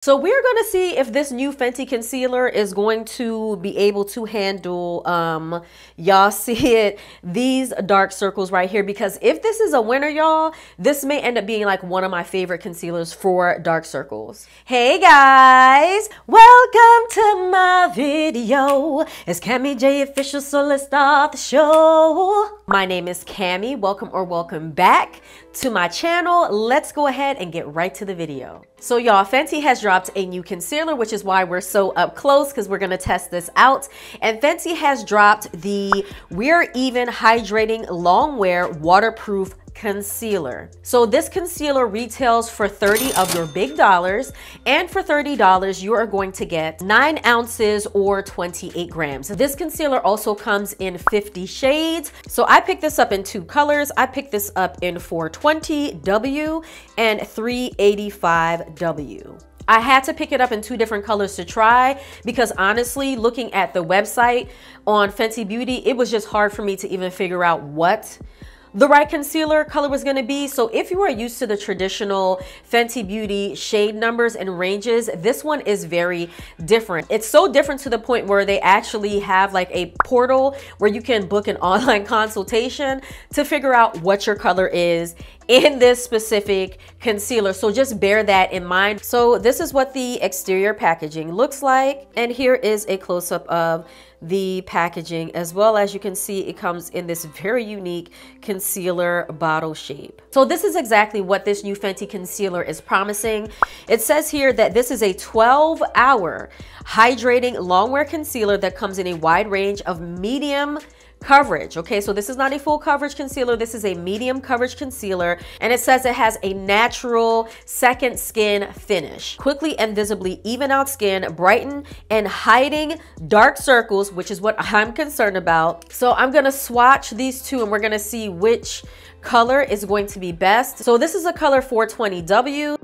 So we're going to see if this new Fenty concealer is going to be able to handle, y'all see it, these dark circles right here. Because if this is a winner, y'all, this may end up being like one of my favorite concealers for dark circles. Hey guys, welcome to my video. It's Cammy J Official, so let's start the show. My name is Cammy. Welcome back to my channel. Let's go ahead and get right to the video. So y'all, Fenty has dropped a new concealer, which is why we're so up close, because we're going to test this out. And Fenty has dropped the We're Even Hydrating Longwear Waterproof Concealer. So this concealer retails for 30 of your big dollars, and for $30 you are going to get 9 ounces or 28 grams. This concealer also comes in 50 shades. So I picked this up in 2 colors. I picked this up in 420W and 385W. I had to pick it up in 2 different colors to try, because honestly, looking at the website on Fenty Beauty, it was just hard for me to even figure out what the right concealer color was going to be. So if you are used to the traditional Fenty Beauty shade numbers and ranges, this one is very different. It's so different to the point where they actually have like a portal where you can book an online consultation to figure out what your color is in this specific concealer. So just bear that in mind. So this is what the exterior packaging looks like. And here is a close-up of the packaging. As well, as you can see, it comes in this very unique concealer bottle shape. So this is exactly what this new Fenty concealer is promising. It says here that this is a 12-hour hydrating longwear concealer that comes in a wide range of medium coverage. Okay, so this is not a full coverage concealer. This is a medium coverage concealer, and it says it has a natural second skin finish. Quickly and visibly even out skin, brighten and hiding dark circles, which is what I'm concerned about. So I'm gonna swatch these two and we're gonna see which color is going to be best. So this is a color 420W.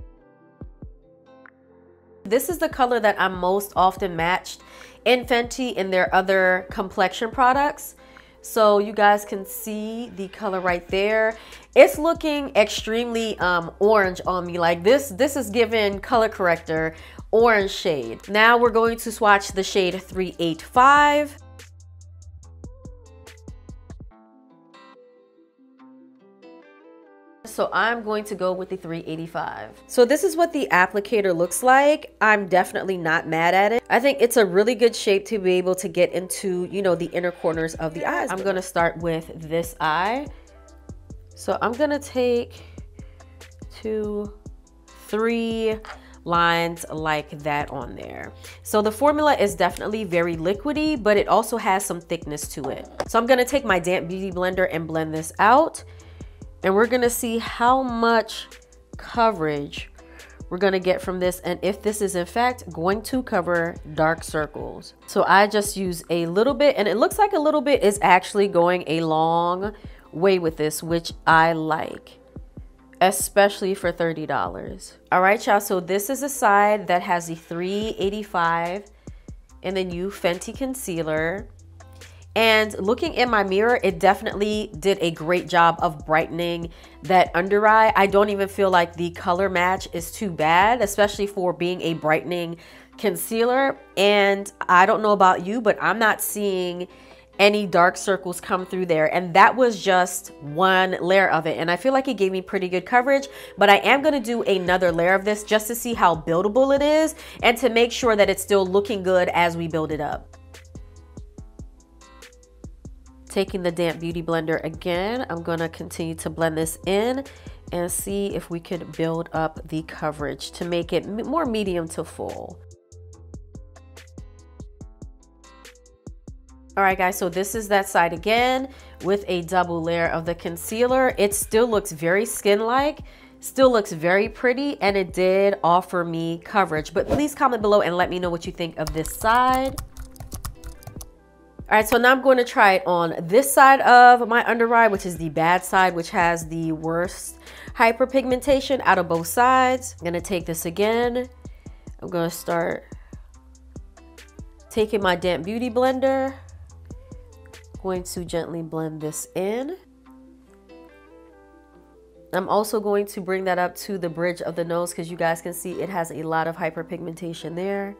This is the color that I'm most often matched in Fenty in their other complexion products. So you guys can see the color right there. It's looking extremely orange on me. Like this is given color corrector orange shade. Now we're going to swatch the shade 385. So I'm going to go with the 385. So this is what the applicator looks like. I'm definitely not mad at it. I think it's a really good shape to be able to get into, you know, the inner corners of the eyes. I'm going to start with this eye. So I'm going to take 2, 3 lines like that on there. So the formula is definitely very liquidy, but it also has some thickness to it. So I'm going to take my damp beauty blender and blend this out. And we're gonna see how much coverage we're gonna get from this, and if this is in fact going to cover dark circles. So I just use a little bit, and it looks like a little bit is actually going a long way with this, which I like, especially for $30. All right, y'all, so this is a side that has the 385 in the new Fenty concealer. And looking in my mirror, it definitely did a great job of brightening that under eye. I don't even feel like the color match is too bad, especially for being a brightening concealer. And I don't know about you, but I'm not seeing any dark circles come through there. And that was just one layer of it. And I feel like it gave me pretty good coverage, but I am gonna do another layer of this just to see how buildable it is and to make sure that it's still looking good as we build it up. Taking the damp beauty blender again, I'm going to continue to blend this in and see if we could build up the coverage to make it more medium to full. All right, guys, so this is that side again with a double layer of the concealer. It still looks very skin-like, still looks very pretty, and it did offer me coverage. But please comment below and let me know what you think of this side. All right, so now I'm going to try it on this side of my under eye, which is the bad side, which has the worst hyperpigmentation out of both sides. I'm going to take this again. I'm going to start taking my damp beauty blender. Going to gently blend this in. I'm also going to bring that up to the bridge of the nose because you guys can see it has a lot of hyperpigmentation there.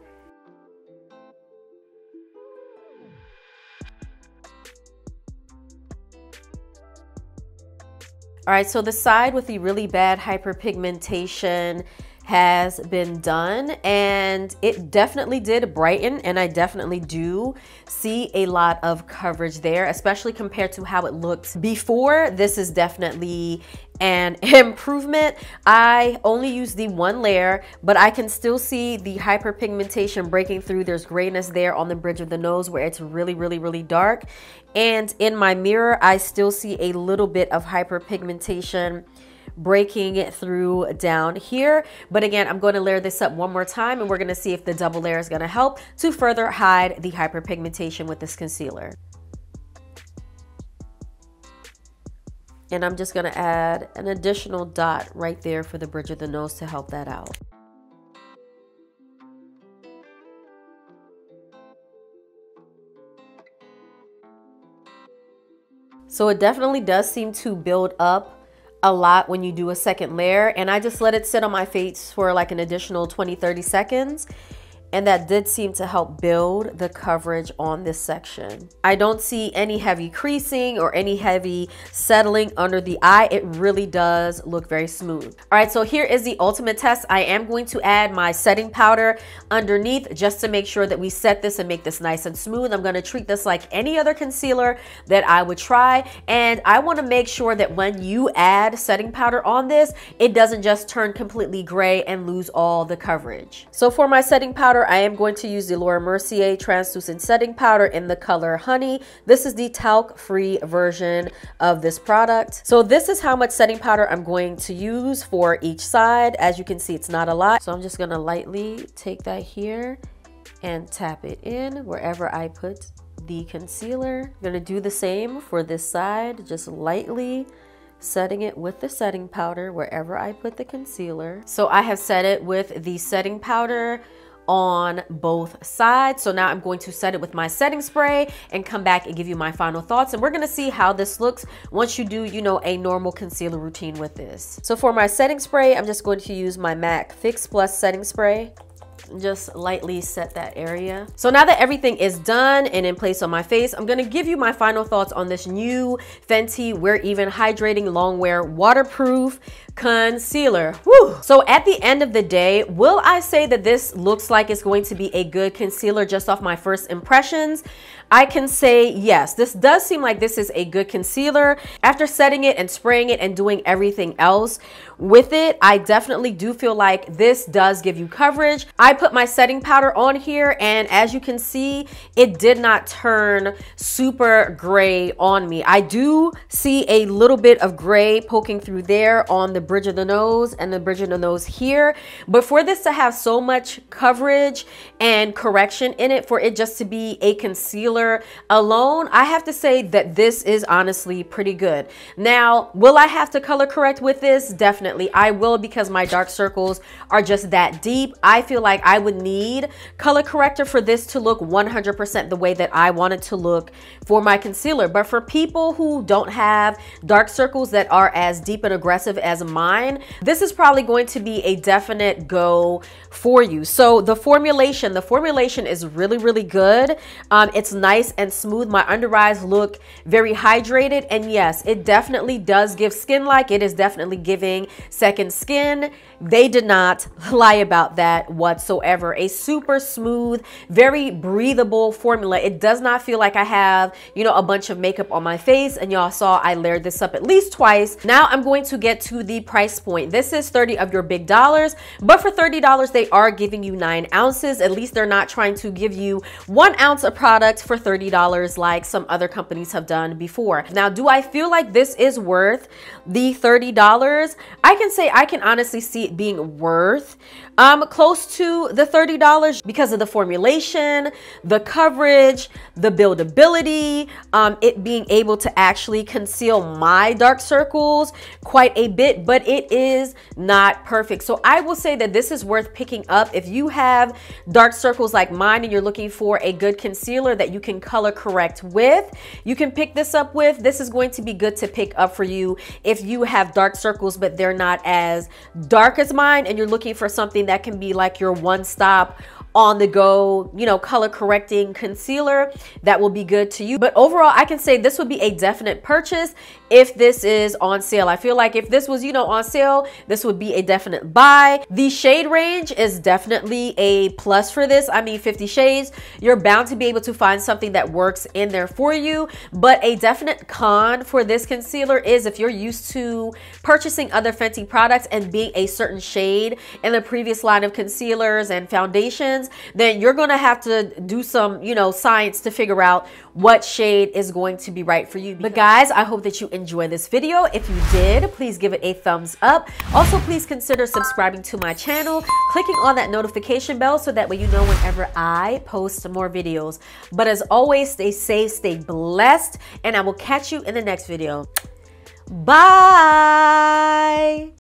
All right, so the side with the really bad hyperpigmentation has been done, and it definitely did brighten, and I definitely do see a lot of coverage there, especially compared to how it looked before. This is definitely an improvement. I only use the one layer, but I can still see the hyperpigmentation breaking through. There's grayness there on the bridge of the nose where it's really, really, really dark. And in my mirror, I still see a little bit of hyperpigmentation breaking it through down here. But again, I'm going to layer this up one more time, and we're going to see if the double layer is going to help to further hide the hyperpigmentation with this concealer. And I'm just going to add an additional dot right there for the bridge of the nose to help that out. So it definitely does seem to build up a lot when you do a second layer, and I just let it sit on my face for like an additional 20-30 seconds, and that did seem to help build the coverage on this section. I don't see any heavy creasing or any heavy settling under the eye. It really does look very smooth. All right, so here is the ultimate test. I am going to add my setting powder underneath just to make sure that we set this and make this nice and smooth. I'm going to treat this like any other concealer that I would try, and I want to make sure that when you add setting powder on this, it doesn't just turn completely gray and lose all the coverage. So for my setting powder, I am going to use the Laura Mercier translucent setting powder in the color Honey. This is the talc-free version of this product. So this is how much setting powder I'm going to use for each side. As you can see, it's not a lot. So I'm just going to lightly take that here and tap it in wherever I put the concealer. I'm going to do the same for this side, just lightly setting it with the setting powder wherever I put the concealer. So I have set it with the setting powder on both sides. So now I'm going to set it with my setting spray and come back and give you my final thoughts. And we're going to see how this looks once you do, you know, a normal concealer routine with this. So for my setting spray, I'm just going to use my MAC Fix Plus setting spray. Just lightly set that area. So now that everything is done and in place on my face, I'm going to give you my final thoughts on this new Fenty Wear Even Hydrating Longwear Waterproof Concealer. Woo! So at the end of the day, will I say that this looks like it's going to be a good concealer just off my first impressions? I can say yes, this does seem like this is a good concealer. After setting it and spraying it and doing everything else with it, I definitely do feel like this does give you coverage. I put my setting powder on here, and as you can see, it did not turn super gray on me. I do see a little bit of gray poking through there on the bridge of the nose and the bridge of the nose here, but for this to have so much coverage and correction in it, for it just to be a concealer alone, I have to say that this is honestly pretty good. Now, will I have to color correct with this? Definitely I will, because my dark circles are just that deep. I feel like I would need color corrector for this to look 100% the way that I want it to look for my concealer. But for people who don't have dark circles that are as deep and aggressive as mine, this is probably going to be a definite go for you. So the formulation is really, really good. It's nice and smooth. My under eyes look very hydrated, and yes, it definitely does give skin-like. It is definitely giving second skin. They did not lie about that whatsoever. A super smooth, very breathable formula. It does not feel like I have, you know, a bunch of makeup on my face, and y'all saw I layered this up at least twice. Now I'm going to get to the price point. This is 30 of your big dollars, but for $30 they are giving you 9 ounces. At least they're not trying to give you 1 ounce of product for $30 like some other companies have done before. Now, do I feel like this is worth the $30? I can say I can honestly see it being worth close to the $30 because of the formulation, the coverage, the buildability, it being able to actually conceal my dark circles quite a bit, but it is not perfect. So I will say that this is worth picking up if you have dark circles like mine and you're looking for a good concealer that you can color correct with. You can pick this up with. This is going to be good to pick up for you if you have dark circles but they're not as dark as mine and you're looking for something that can be like your one-stop on the go, you know, color correcting concealer that will be good to you. But overall, I can say this would be a definite purchase if this is on sale. I feel like if this was, you know, on sale, this would be a definite buy. The shade range is definitely a plus for this. I mean, 50 shades, you're bound to be able to find something that works in there for you. But a definite con for this concealer is if you're used to purchasing other Fenty products and being a certain shade in the previous line of concealers and foundations, then you're going to have to do some, you know, science to figure out what shade is going to be right for you. But guys, I hope that you enjoyed this video. If you did, please give it a thumbs up. Also, please consider subscribing to my channel, clicking on that notification bell so that way you know whenever I post more videos. But as always, stay safe, stay blessed, and I will catch you in the next video. Bye.